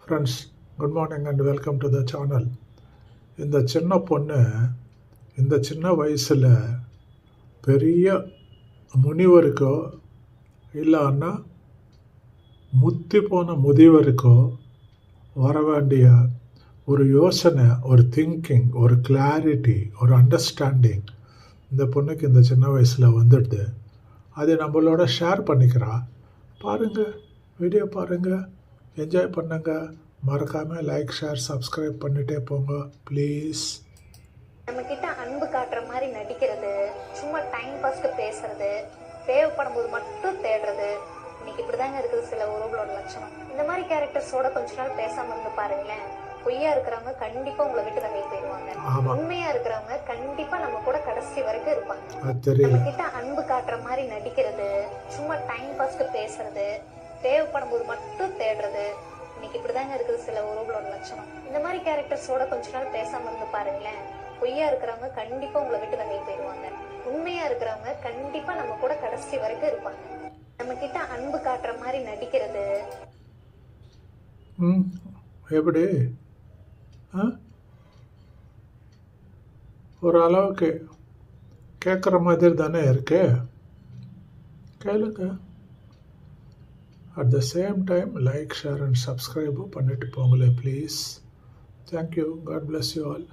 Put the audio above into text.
Friends, good morning and welcome to the channel. இந்த சின்ன பொண்ணு இந்த சின்ன வயசில் பெரிய முனிவருக்கோ இல்லைன்னா முத்தி போன முதியவருக்கோ வர வேண்டிய ஒரு யோசனை, ஒரு திங்கிங், ஒரு கிளாரிட்டி, ஒரு அண்டர்ஸ்டாண்டிங் இந்த பொண்ணுக்கு இந்த சின்ன வயசில் வந்துடுது. அதை நம்மளோட ஷேர் பண்ணிக்கிறா. பாருங்கள், வீடியோ பாருங்கள், என்ஜாய் பண்ணுங்க. மறக்காமல் லைக், ஷேர், சப்ஸ்கிரைப் பண்ணிட்டே போங்க ப்ளீஸ். நம்ம கிட்ட அன்பு காட்டுற மாதிரி நடிக்கிறது, சும்மா டைம் பாஸ்க்கு பேசுறது, தேவைப்படும் போது மட்டும் தேடுறது, இன்னைக்கு இப்படிதாங்க இருக்குது சில உறவுகளோட லட்சணம். இந்த மாதிரி கேரக்டர்ஸோட கொஞ்ச நாள் பேசாம இருந்து பாருங்களேன். பொய்யா இருக்கிறவங்க கண்டிப்பா உங்களை விட்டு விலகி போயிடுவாங்க. உண்மையா இருக்கிறவங்க கண்டிப்பா நம்ம கூட கடைசி வரைக்கும் இருப்பாங்க. நம்ம கிட்ட அன்பு காட்டுற மாதிரி நடிக்கிறது, சும்மா டைம் பாஸ்க்கு பேசுறது, தேவைப்படும் போது மட்டும் தேடுறது, இன்னைக்கு இப்படிதாங்க இருக்குது சில உறவுகளோட லட்சணம். இந்த மாதிரி கேரக்டர்ஸோட கொஞ்ச நாள் பேசாம இருந்து பாருங்களேன். பொய்யா இருக்கிறவங்க கண்டிப்பா உங்களை விட்டு விலகி போயிடுவாங்க. உண்மையா இருக்கிறவங்க கண்டிப்பா நம்ம கூட கடைசி வரைக்கும் இருப்பாங்க. நம்ம கிட்ட அன்பு காட்டுற மாதிரி நடிக்கிறது எப்படி ஒரு அளவுக்கு கேட்குற மாதிரி தானே இருக்கு, கேளுங்க. At the same time like, share and சப்ஸ்கிரைபும் பண்ணிட்டு போங்களே please. Thank you. God bless you all.